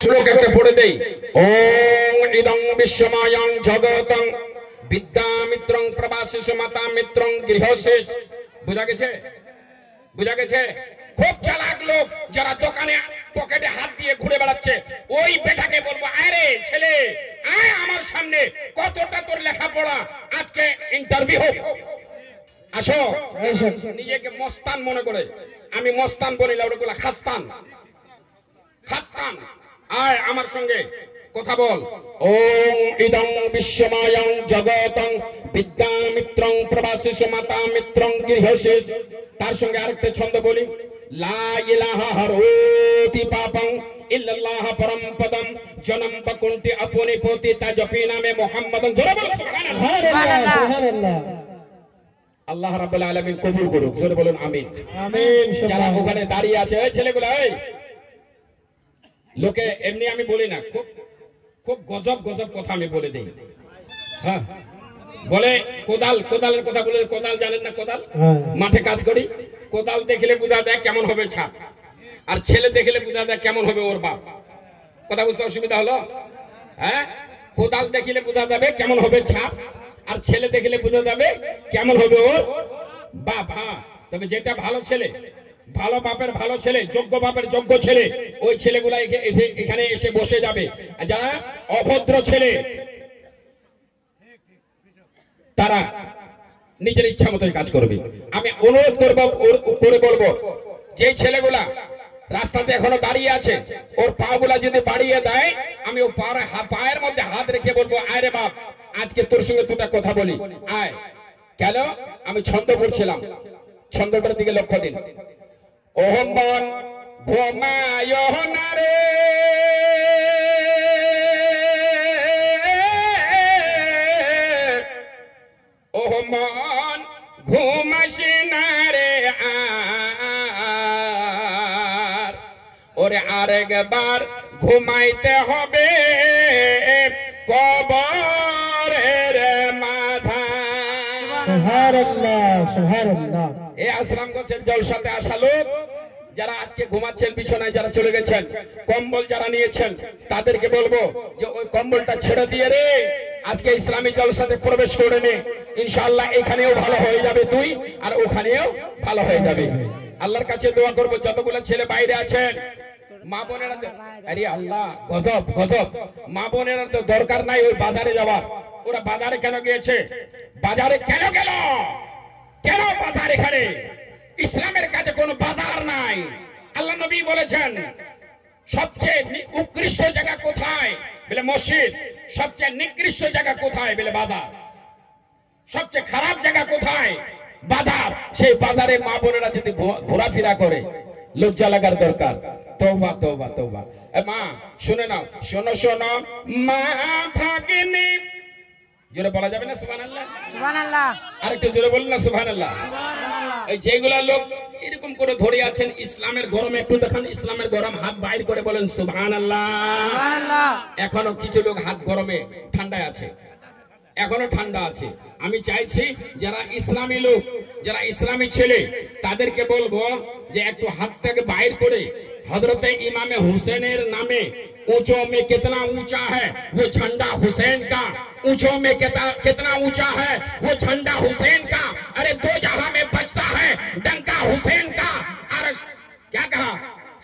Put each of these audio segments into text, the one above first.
শ্লোক একটা পড়ে দেই। ওং ইদং বিশ্বমায়ং জগতং বিদ্যামিত্রং প্রবাসিষু মাতা মিত্রং গৃহশেষ। বুঝা গেছে? বুঝা গেছে? খুব চালাক লোক যারা দোকানে পকেটে হাত দিয়ে ঘুরে বেড়াচ্ছে, ওই বেটাকে বলবো, আরে ছেলে আয় আমার সামনে, কতটা তোর লেখাপড়া, আজকে ইন্টারভিউ হোক, আসো। নিজেকে মস্তান মনে করে, আমি মস্তান বলি না, ওগুলা খাস্তান। খাস্তান, আয় আমার সঙ্গে কথা বল। ওং ইদং বিশ্বমায়ং জগতং বিদ্যামিত্রং প্রবাসিষু মাতা মিত্রং গৃহশেষ। তার সঙ্গে আরেকটা ছন্দ বলি। লা ইলাহা হরতি পাপং ইল্লাল্লাহ পরম পদম জনম বকুন্তি আপনি পতি তা জপি নামে মুহাম্মাদন। জোরে বল সুবহানাল্লাহ, সুবহানাল্লাহ। আল্লাহ রাব্বুল আলামিন কবুল করুক, জোরে বলুন আমিন। আমিন। যারা ওখানে দাঁড়িয়ে আছে, এই ছেলেগুলো, এই লোকে এমনি আমি বলি না, খুব খুব গজব গজব কথা আমি বলে দেই। হ্যাঁ, বলে কোদাল, কোদালের কথা বলে, কোদাল জানেন না? কোদাল, মাঠে কাজ করি, কোদাল দেখলে বোঝা যায় কেমন হবে ছাপ, আর ছেলে দেখলে বোঝা যায় কেমন হবে ওর বাপ। কথা বুঝতে অসুবিধা হলো? হ্যাঁ, কোদাল দেখলে বোঝা যাবে কেমন হবে ছাপ, আর ছেলে দেখলে বোঝা যাবে কেমন হবে ওর বাপ। হ্যাঁ, তবে যেটা ভালো ছেলে, ভালো বাপের ভালো ছেলে, যোগ্য বাপের যোগ্য ছেলে, ওই ছেলেগুলা এখানে এসে বসে যাবে। যারা অভদ্র ছেলে, তারা নিজের ইচ্ছা মতোই কাজ করবে। আমি অনুরোধ করে বলবো, যে ছেলেগুলা রাস্তাতে এখনো দাঁড়িয়ে আছে, ওর পা গুলা যদি বাড়িয়ে দেয়, আমি ও পায়ের মধ্যে হাত রেখে বলবো, আয় রে বাপ, আজকে তোর সঙ্গে দুটা কথা বলি, আয়। কেন? আমি ছন্দ পড়ছিলাম, ছন্দটার দিকে লক্ষ্য দিন। ওহ মন ঘুমায় না রে, ওহ মন ঘুমাসি না রে, আর ওরে আরেকবার ঘুমাইতে হবে কবরের মাঝায়। সুবহানাল্লাহ, সুবহানাল্লাহ। এই আশ্রামগঞ্জের জলসাতে আসা লোক যারা আজকে ঘুমাচ্ছেন বিছানায়, যারা চলে গেছেন, কম্বল যারা নিয়েছেন, তাদেরকে বলবো যে ওই কম্বলটা ছেড়ে দিয়ে রে, আজকে ইসলামী জলসাতে প্রবেশ করে নে। ইনশাআল্লাহ এখানেও ভালো হয়ে যাবে তুই, আর ওখানেও ভালো হয়ে যাবে। আল্লাহর কাছে দোয়া করবো, যতগুলো ছেলে বাইরে আছেন, মা বোনেরা, আরে আল্লাহ, গজব গজব, মা বোনেরা তো দরকার নাই ওই বাজারে যাওয়ার। ওরা বাজারে কেন গিয়েছে? বাজারে কেন গেল? কেন বাজার? এখানে ইসলামের কাছে কোনো বাজার নাই। আল্লাহ নবী বলেছেন, সবচেয়ে উৎকৃষ্ট জায়গা কোথায়? বলে মসজিদ। সবচেয়ে নিকৃষ্ট জায়গা কোথায়? বলে বাজার। সবচেয়ে খারাপ জায়গা কোথায়? বাজার। সেই বাজারে মা বোনেরা যদি ঘোরাফেরা করে, লজ্জা লাগার দরকার। তওবা তওবা তওবা। মা শুনে নাও, শোনো শোনো মা ভাগিনী, জোরে বলা যাবে না সুবহানাল্লাহ? সুবহানাল্লাহ। আরেকটু জোরে বলুন না সুবহানাল্লাহ। এই যেগুলা লোক এরকম করে ধরে আছেন, ইসলামের গরম একটু দেখান, ইসলামের গরম, হাত বাইর করে বলেন সুবহানাল্লাহ। সুবহানাল্লাহ। এখনো কিছু লোক হাত গরমে ঠান্ডায় আছে, এখনো ঠান্ডা আছে। আমি চাইছি যারা ইসলামী লোক, যারা ইসলামী ছেলে, তাদেরকে বলবো যে একটু হাতটাকে বাইর করে हजरत इमाम हुसैन नामे ऊंचों में कितना ऊंचा है वो झंडा हुसैन का, ऊंचों में कितना ऊंचा है वो झंडा हुसैन का, अरे दो जहां में बजता है डंका हुसैन का। और क्या कहा?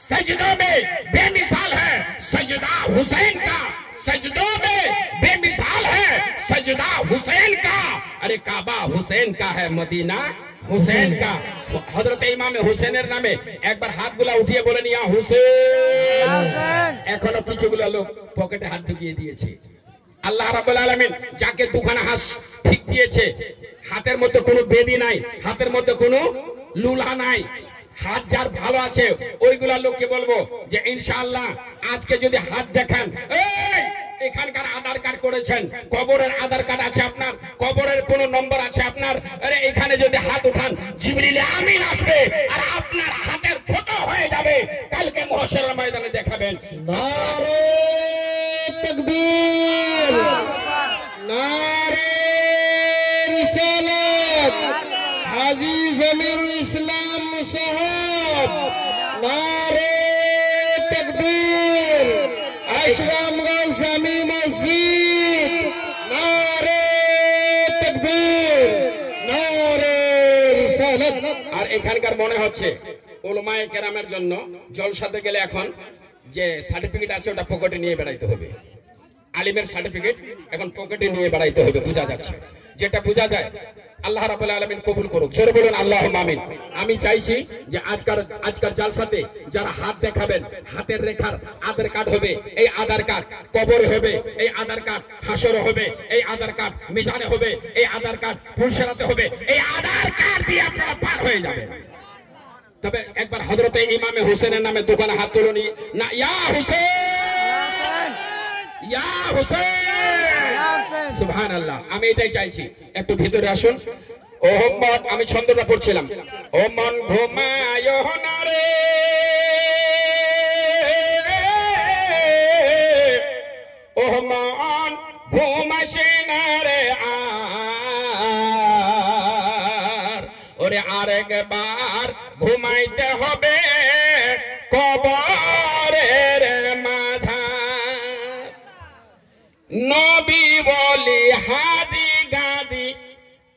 सजदों में बेमिसाल है सजदा हुसैन का, सजदों में बेमिसाल है सजदा हुसैन का, अरे काबा हुसैन का है, मदीना हुसैन का। हजरत इमाम हुसैনের নামে একবার হাতগুলা উঠিয়ে বলেন ইয়া হুসেন। এখনো কিছুগুলা লোক পকেটে হাত ঢুকিয়ে দিয়েছে। আল্লাহ রাব্বুল আলামিন যাকে দুখানা হাত ঠিক দিয়েছে, হাতের মধ্যে কোনো বেদি নাই, হাতের মধ্যে কোনো লুলা নাই, হাত যার ভালো আছে, ওইগুলা লোককে বলবো যে ইনশাআল্লাহ আজকে যদি হাত দেখান, এই এখানকার আধার কার্ড করেছেন, কবরের আধার কার্ড আছে আপনার, কবরের কোন নম্বর আছে আপনার, আরে এখানে যদি হাত উঠান জিবরিল আমিন আসবে আর আপনার হাতের ফটো হয়ে যাবে, কালকে মহশরের ময়দানে দেখাবেন। নারে তাকবীর, নারে রিসালাত, হাজী জমিরুল ইসলাম মুসাহাব, নারে তাকবীর, আশরামগঞ্জ জামি মসজিদ নারে তাকবীর নারে রিসালাত। আর এখানকার মনে হচ্ছে উলামায়ে কেরামের জন্য জলসাতে গেলে এখন যে সার্টিফিকেট আছে ওটা পকেটে নিয়ে বেড়াইতে হবে। আলিমের সার্টিফিকেট এখন পকেটে নিয়ে বেড়াইতে হবে, বোঝা যাচ্ছে। যেটা বোঝা যায় আল্লাহ রাব্বুল আলামিন কবুল করুক, জোরে বলুন আল্লাহুম্মা আমিন। আমি চাইছি যে আজকার জালসাতে যারা হাত দেখাবেন, হাতের রেখার আধার কার্ড হবে, এই আধার কার্ড কবর হবে, এই আধার কার্ড হাসর হবে, এই আধার কার্ড মিজানে হবে, এই আধার কার্ড ফুলসেরাতে হবে, এই আধার কার্ড দিয়ে আপনারা পার হয়ে যাবেন। তবে একবার হযরতে ইমামে হুসেনের নামে দোকানে হাত তুলুন না, ইয়া হুসেন, ইয়া হুসেন, সুবহানাল্লাহ। আমি এটাই চাইছি, একটু ভিতরে আসুন। ও মন, আমি ছন্দটা পড়ছিলাম, ও মন ঘুমায় না রে, ও মন ঘুমাসে না রে, ওরে আরেকবার ঘুমাইতে হবে কবরের মাঝার। নবী বলি হাজি গাজি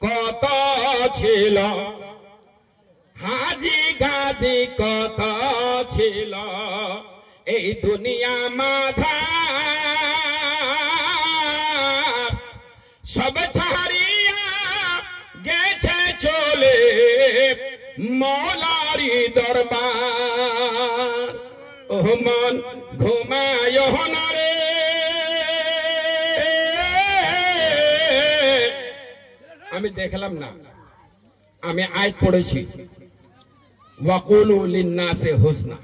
কত ছিল, হাজি গাজি কত ছিল, এই দুনিয়া মাঝার সব ছাড়িয়া গেছে চলে মৌলারি দরবার। ও মন ঘুমায় না রে, আমি দেখলাম না, আমি আয়াত পড়েছি ওয়াকুলু লিন্নাসি হুসনা,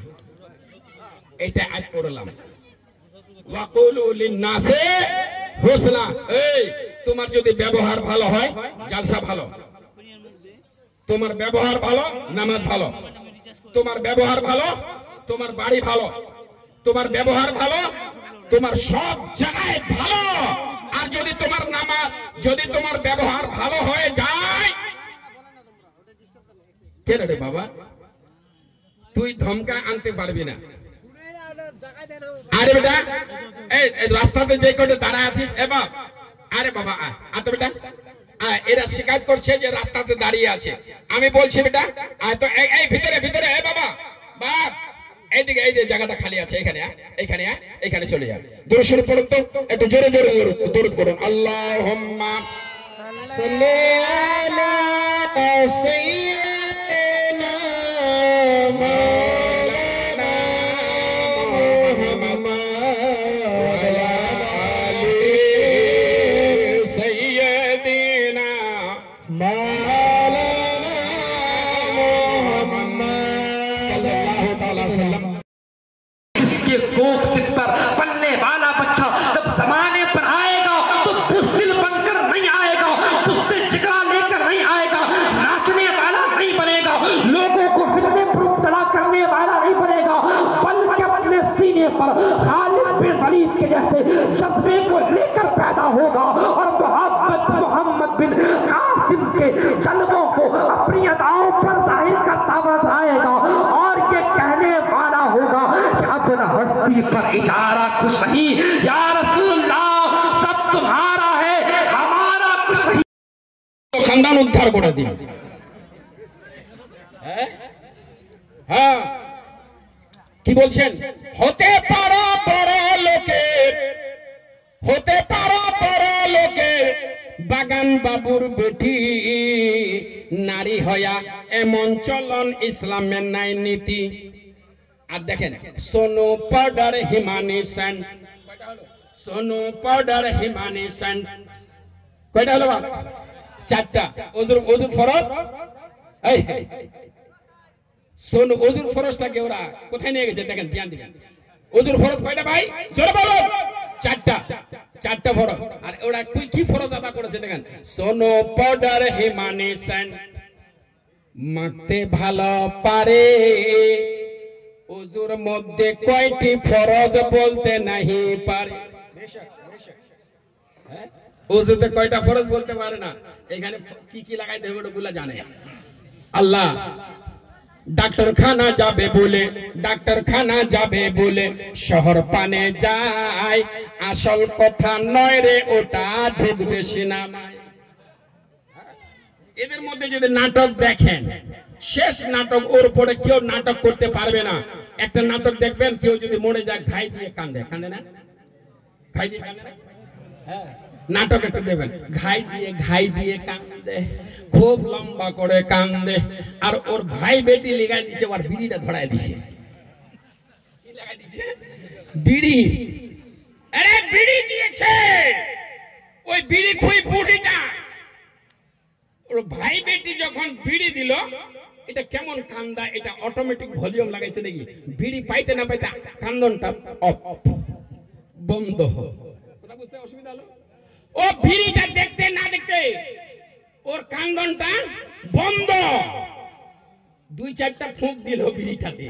এটা আয়াত পড়লাম, ওয়াকুলু লিন্নাসি হুসনা। এই তোমার যদি ব্যবহার ভালো হয় জালসা ভালো, তোমার ব্যবহার ভালো নামাজ ভালো, তোমার ব্যবহার ভালো তোমার বাড়ি ভালো, তোমার ব্যবহার ভালো তোমার সব জায়গায় ভালো। আর যদি তোমার নামাজ, যদি তোমার ব্যবহার ভালো হয়ে যায়, কেন রে বাবা তুই ধমকা আনতে পারবি না। আরে বেটা এই রাস্তাতে যে কোটে দাঁড়ায় আছিস, এ বাপ, আরে বাবা আয় তো বেটা, এরা শিকায়ত করছে যে রাস্তাতে দাঁড়িয়ে আছে। আমি বলছি বেটা আয় তো, এই ভিতরে ভিতরে, এ বাবা বাপ এইদিকে, এই যে জায়গাটা খালি আছে এখানে, এখানে এখানে চলে যা। দরুদ শরীফ পড়ুন তো, একটু জোরে জোরে দরুদ করুন। আল্লাহুম্মা সাল্লি আলা সাইয়্যিদিনা মাওলানা মুহাম্মদ ওয়া আলা আলি সাইয়্যিদিনা মাওলানা মুহাম্মদ সাল্লাল্লাহু তাআলা সাল্লাম। इसके कोख सिर पर पलने वाला बच्चा जब जमाने पर आएगा तो बुज़दिल बनकर नहीं आएगा, बुज़दिल जिगरा लेकर नहीं आएगा, नाचने वाला नहीं बनेगा, लोगों को फितने पर मुब्तला करने वाला नहीं बनेगा, बल्कि अपने सीने पर खालिद बिन वलीद के जैसे जज्बे को लेकर पैदा होगा और मोहम्मद बिन कासिम के जलवों को अपनी अदाओं पर जाहिर करता हुआ आएगा और ये कहने वाला होगा कि अपना हस्ती पर इजारा कुछ नहीं, या रसूलुल्लाह सब तुम्हारा है, हमारा कुछ नहीं। খানদান উদ্ধার করে দিন। হ্যাঁ কি বলছেন, হতে পারো বড় লোকের, হতে পারো বড় লোকের বাগান বাবুর বেটি, নারী হয়া এমন চলন ইসলামের নাই নীতি। আর দেখেন Sonu powder Himani sand, Sonu powder Himani sand কয়টা হলো বাপ? চারটা। ওজুর ওজুর ফরজ, এই সোনু ওজুর ফরজটাকে ওরা কোথায় নিয়ে গেছে দেখেন, ধ্যান দিবেন। ওজুর ফরজ কয়টা ভাই? জোরে বলো। চারটা, চারটা ফরজ। আর ওরা কি ফরজ আদা করেছে দেখেন, সোনু পাউডার হিমানি স্যান্ড মাখতে ভালো পারে, ওজুর মধ্যে কয়টি ফরজ বলতে নাহি পারে। ওজুতে কয়টা ফরজ বলতে পারে না, এখানে কি কি লাগাইতে হবে ওগুলা জানে আল্লাহ। ডাক্তারখানা যাবে বলে, ডাক্তারখানা যাবে বলে শহর পানে যায়, আসল কথা নয় রে ওটা, ঢুকবে সিনেমায়। এদের মধ্যে যদি নাটক দেখেন, শেষ নাটক, ওর পরে কেউ নাটক করতে পারবে না। একটা নাটক দেখবেন, কেউ যদি মরে যায় ঘাই দিয়ে কান্দে, কান্দে না? ঘাই দিয়ে কান্দে না? হ্যাঁ, নাটক একটা দেবেন, ঘাই দিয়ে কান্দে, খুব লম্বা করে কান্দে, আর ওর ভাই বেটি লেগাই দিছে, ওর বিড়িটা ধরায় দিছে। কি লাগাই দিছে? বিড়ি। আরে বিড়ি দিয়েছে, ওই বিড়ি খুই বুড়িটা। ওর ভাই বেটি যখন বিড়ি দিল, এটা কেমন কান্দা, এটা অটোমেটিক ভলিউম লাগাইছে নাকি, বিড়ি পাইতে না পাইতে কান্দনটা অফ, বন্ধ। কথা বুঝতে অসুবিধা হলো? ও বিড়িটা দেখতে না দেখতে ওর কান্দনটা বন্ধ, 2-4টা ফুঁক দিল বিড়িটাতে।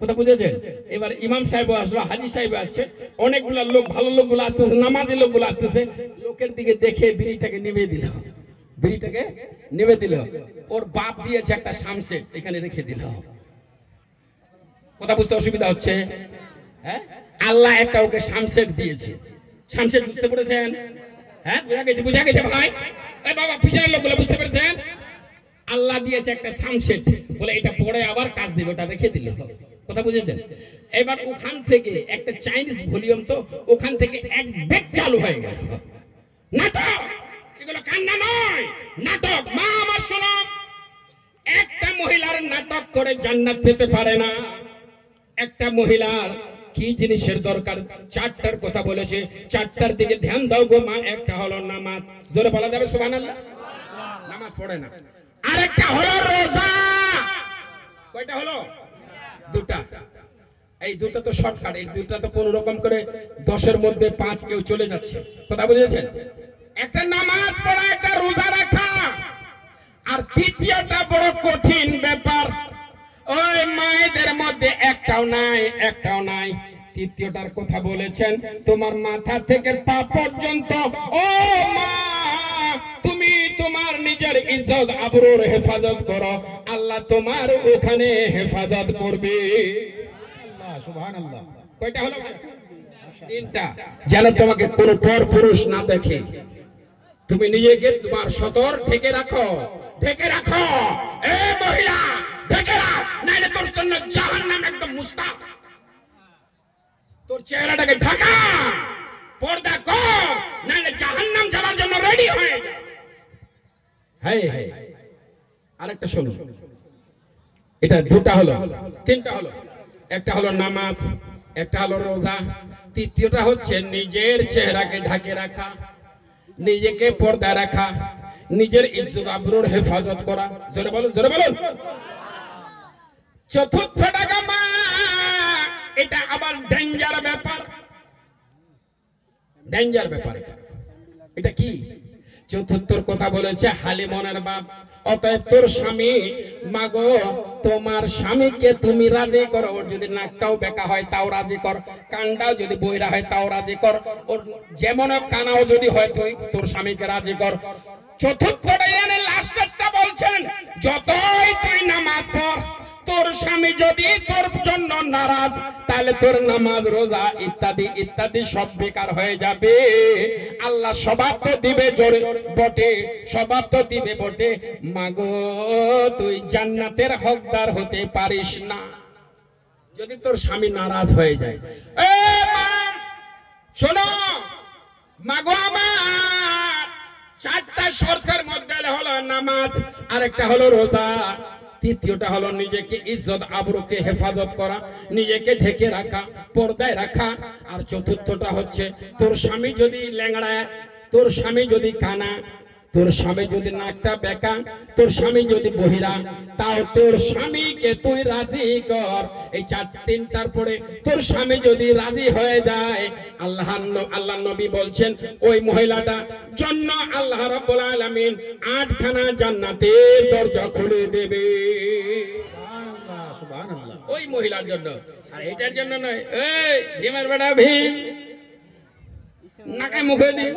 কথা বুঝেছেন? এবার ইমাম সাহেব আসলো, হাজি সাহেব আছে, অনেকগুলা লোক, ভালো লোকগুলো আসতেছে, নামাজি লোকগুলো আসতেছে, লোকের দিকে দেখে বিড়িটাকে নিভিয়ে দিল, বিড়িটাকে নিভে দিল। ওর বাপ দিয়েছে একটা শামসেট, এখানে রেখে দিল। কথা বুঝতে অসুবিধা হচ্ছে? হ্যাঁ, আল্লাহ একটা ওকে শামসেট দিয়েছে। শামসেট বুঝতে পেরেছেন? হ্যাঁ, বুঝা গেছে ভাই? এই বাবা, পিছনের লোকগুলো বুঝতে পেরেছেন? আল্লাহ দিয়েছে একটা শামসেট, বলে এটা পরে আবার কাজ দিবে, ওটা রেখে দিল। কথা বুঝেছেন? এবার ওখান থেকে একটা চাইনিজ ভলিউম, তো ওখান থেকে এক বেগ চালু হয়ে গেল। নাটক, এগুলো কান্না নয়, নাটক। মা আমার শোনো, একটা মহিলার নাটক করে জান্নাত পেতে পারে না। একটা মহিলার কি জিনিসের দরকার, 4টার কথা বলেছে, 4টার দিকে ধ্যান দাও গো মা। একটা হলো নামাজ, জোরে বলা যাবে সুবহানাল্লাহ? নামাজ পড়ে না। আরেকটা হলো রোজা। কয়টা হলো? 2টা। এই 2টা তো শর্টকাট, এই 2টা তো কোন রকম করে 10-এর মধ্যে 5 কেউ চলে যাচ্ছে। কথা বুঝেছেন? একটা নামাজ পড়া, একটা রোজা রাখা, আর তৃতীয়টা বড় কঠিন ব্যাপার। ওই মায়েদের মধ্যে একটাও নাই, একটাও নাই। তৃতীয়টার কথা বলেছেন, তোমার মাথা থেকে পা পর্যন্ত। ও মা, তুমি তোমার নিজের ইজ্জত আবরুর হেফাজত করো, আল্লাহ তোমার ওখানে হেফাজত করবে। সুবহানাল্লাহ। কয়টা হলো? 3টা। যেন তোমাকে কোন পর পুরুষ না দেখে, তুমি নিজেকে তোমার সতর ঢেকে রাখো, ঢেকে রাখো। এ মহিলা, ঢেকে রাখ, নাইলে তোর জন্য জাহান্নাম একদম মুস্তাক। তোর চেহারাটাকে ঢাকা, পর্দা কর, নাইলে জাহান্নাম যাওয়ার জন্য রেডি হয়ে যা। হ্যাঁ হ্যাঁ, আরেকটা শোনো, এটা 2টা হলো, 3টা হলো। একটা হলো নামাজ, একটা হলো রোজা, তৃতীয়টা হচ্ছে নিজের চেহারাকে ঢাকে রাখা, নিজেকে পর্দা রাখা, নিজের ইজ্জত আবরুর হেফাজত করা। জোরে বলুন, জোরে বলুন। চতুর্থটা মা, এটা আবার ডেঞ্জার ব্যাপার, ডেঞ্জার ব্যাপার। এটা কি? চতুর্থর কথা বলেছে হালিমনের বাপ। অতএব তোর স্বামী, মাগো তোমার স্বামীকে তুমি রাজি করো। ওর যদি নাকটাও বেঁকা হয় তাও রাজি কর, কানটাও যদি বইরা হয় তাও রাজি কর, ওর যেমন কানাও যদি হয় তুই তোর স্বামীকে রাজি কর। চতুর্থটা এনে লাস্টেরটা বলছেন, যতই তুই নামাজ পড়, তোর স্বামী যদি তোর জন্য নারাজ, তাহলে তোর নামাজ, রোজা ইত্যাদি ইত্যাদি সব বেকার হয়ে যাবে। আল্লাহ স্বভাব তো দিবে জোরে বটে, স্বভাব তো দিবে বটে, মাগো তুই জান্নাতের হকদার হতে পারিস না যদি তোর স্বামী নারাজ হয়ে যায়। এ মা শোনো, মাগো আমার 4টা শর্তের মধ্যে হলো নামাজ, আরেকটা হলো রোজা, তৃতীয়টা হলো নিজেকে ইজ্জত আবরুকে হেফাজত করা, নিজেকে ঢেকে রাখা, পর্দায় রাখা, আর চতুর্থটা হচ্ছে তোর স্বামী যদি ল্যাংড়া, তোর স্বামী যদি কানা, তোর স্বামী যদি নাকটা বেঁকা, তোর স্বামী যদি বহিরা, তাও তোর স্বামীকে তুই রাজি কর। এই 3টার পরে তোর স্বামী যদি রাজি হয়ে যায়, আল্লাহ নবী বলছেন ওই মহিলাটা জন্য আল্লাহ রাব্বুল আলামিন 8খানা জান্নাতের দরজা খুলে দেবে। সুবহানাল্লাহ, সুবহানাল্লাহ। ওই মহিলার জন্য, আর এটার জন্য নয়। এই ভীমের বেটা ভীম, নাকে মুখে দি।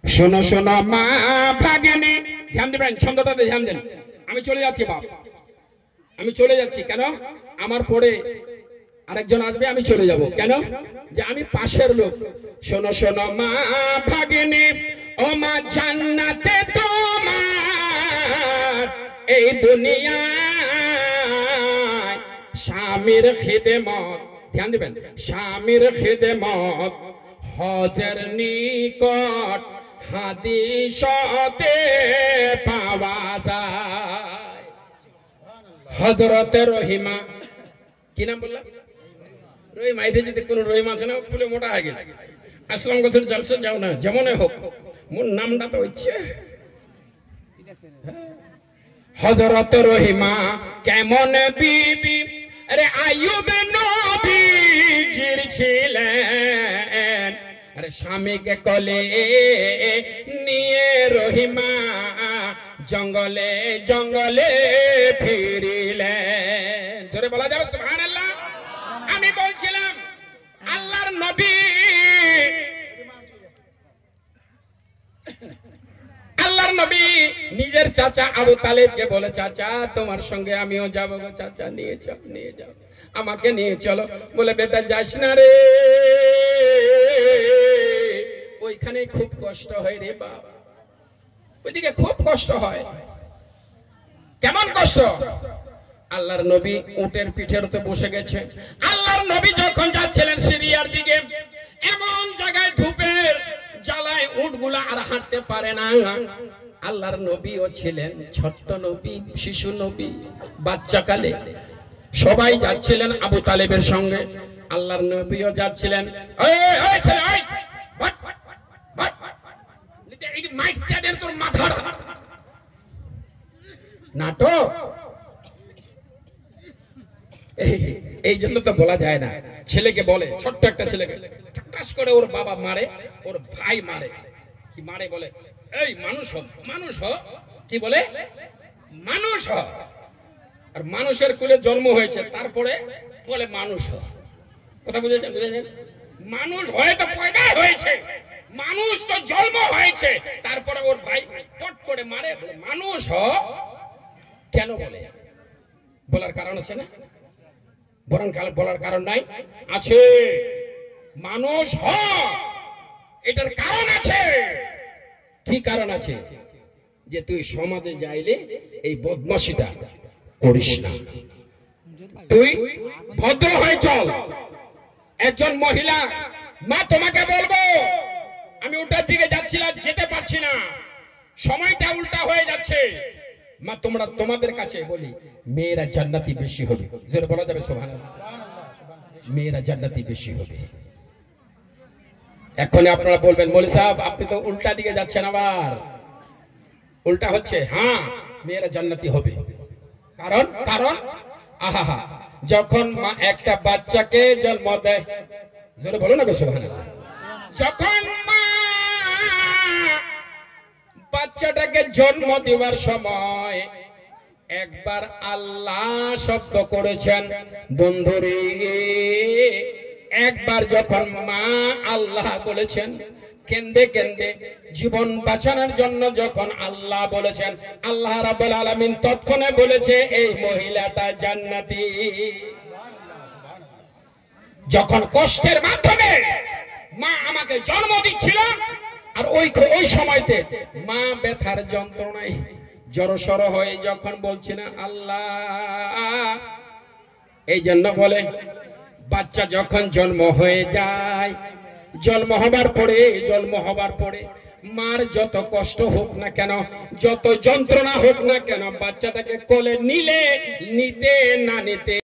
শোনো শোনো মা ভাগিনী, ধ্যান দেবেন, ছন্দটাতে ধ্যান দেন। আমি চলে যাচ্ছি বাপ, আমি চলে যাচ্ছি। কেন? আমার পরে আরেকজন আসবে, আমি চলে যাব। কেন? যে আমি পাশের লোক। শোনো শোনো মা ভাগিনী, ও মা জান্নাতে তোমার এই দুনিয়ায় স্বামীর খিদমত, ধ্যান দিবেন, স্বামীর খিদমত হজের নিকট হাদিসতে পাওয়া যায়। হযরতে রহিমা, কি নাম বললাম? রহিমা। এটা যদি কোন রহিমা আছে না, ফুলে মোটা হয়ে গেল। আসলাম গোছের জলসা যাও না, যেমন হোক, মোর নামটা তো হচ্ছে হযরতে রহিমা। কেমন বিবি আরে আইয়ুব নবীজির ছিলেন, আরে স্বামীকে কোলে নিয়ে রহিমা জঙ্গলে জঙ্গলে ফিরিলেন। জোরে বলা যাবে সুবহানাল্লাহ। আমি বলছিলাম আল্লাহর নবী, আল্লাহর নবী নিজের চাচা আবু তালেবকে বলে, চাচা তোমার সঙ্গে আমিও যাবো গো। চাচা নিয়ে যাও, নিয়ে যাও, আমাকে নিয়ে চলো। বলে বেটা যাস না রে, ওইখানে খুব কষ্ট হয় রে বাবা, ওইদিকে খুব কষ্ট হয়। কেমন কষ্ট? আল্লাহর নবী উটের পিঠের উপরে বসে গেছে। আল্লাহর নবী যখন যাচ্ছিলেন সিরিয়ার দিকে, এমন জায়গায় ধূপের জ্বালায় উটগুলা আর হাঁটতে পারে না। আল্লাহর নবীও ছিলেন ছোট্ট নবী, শিশু নবী, বাচ্চাকালে। সবাই যাচ্ছিলেন আবু তালেবের সঙ্গে, আল্লাহর নবীও যাচ্ছিলেন। তোর মাথা নাটক, এই জন্য তো বলা যায় না। ছেলেকে বলে, ছোট্ট একটা ছেলেকে ঠাস করে ওর বাবা মারে, ওর ভাই মারে। কি মারে? বলে এই মানুষ হ, মানুষ হ। কি বলে? মানুষ হ। আর মানুষের কুলে জন্ম হয়েছে, তারপরে বলে মানুষ হ। কথা বুঝেছেন? বুঝেছেন? মানুষ হয়তো পয়দা হয়েছে, মানুষ তো জন্ম হয়েছে, তারপরে ওর ভাই পট করে মারে, মানুষ হ। কেন বলে? বলার কারণ আছে না? বরং বলার কারণ নাই? আছে। মানুষ হ, এটার কারণ আছে। কি কারণ আছে? যে তুই সমাজে যাইলে এই বদমাশিটা করিস না, তুই ভদ্র হয়ে চল। একজন মহিলা, মা তোমাকে বলবো, আমি উল্টার দিকে যাচ্ছিলাম, যেতে পারছি না, সময়টা উল্টা হয়ে যাচ্ছে। মা তোমরা, তোমাদের কাছে বলি, মেয়েরা জান্নাতি বেশি হবে। যেটা বলা যাবে সুবহানাল্লাহ, মেয়েরা জান্নাতি বেশি হবে। এখন আপনারা বলবেন, মৌলভী সাহেব আপনি তো উল্টা দিকে যাচ্ছেন, আবার উল্টা হচ্ছে। হ্যাঁ, মেয়েরা জান্নাতি হবে। কারণ কারণ আহা, যখন মা একটা বাচ্চাকে জন্ম দেয়, জোরে বলো না সুবহানাল্লাহ, যখন মা বাচ্চাটাকে জন্ম দেওয়ার সময় একবার আল্লাহ শব্দ করেছেন। বন্ধুরে, একবার যখন মা আল্লাহ বলেছেন, কেন্দে কেন্দে জীবন বাঁচানোর জন্য যখন আল্লাহ বলেছেন, আল্লাহ রাব্বুল আলামিন তৎক্ষণে বলেছে এই মহিলাটা জান্নাতি। যখন কষ্টের মাধ্যমে মা আমাকে জন্ম দিচ্ছিল, আর ওই সময়তে মা ব্যথার যন্ত্রণায় জড়সড় হয়ে যখন বলছে না আল্লাহ, এই জন্য বলে বাচ্চা যখন জন্ম হয়ে যায়, জন্ম হবার পরে মার যত কষ্ট হোক না কেন, যত যন্ত্রণা হোক না কেন, বাচ্চাটাকে কোলে নিতে না নিতে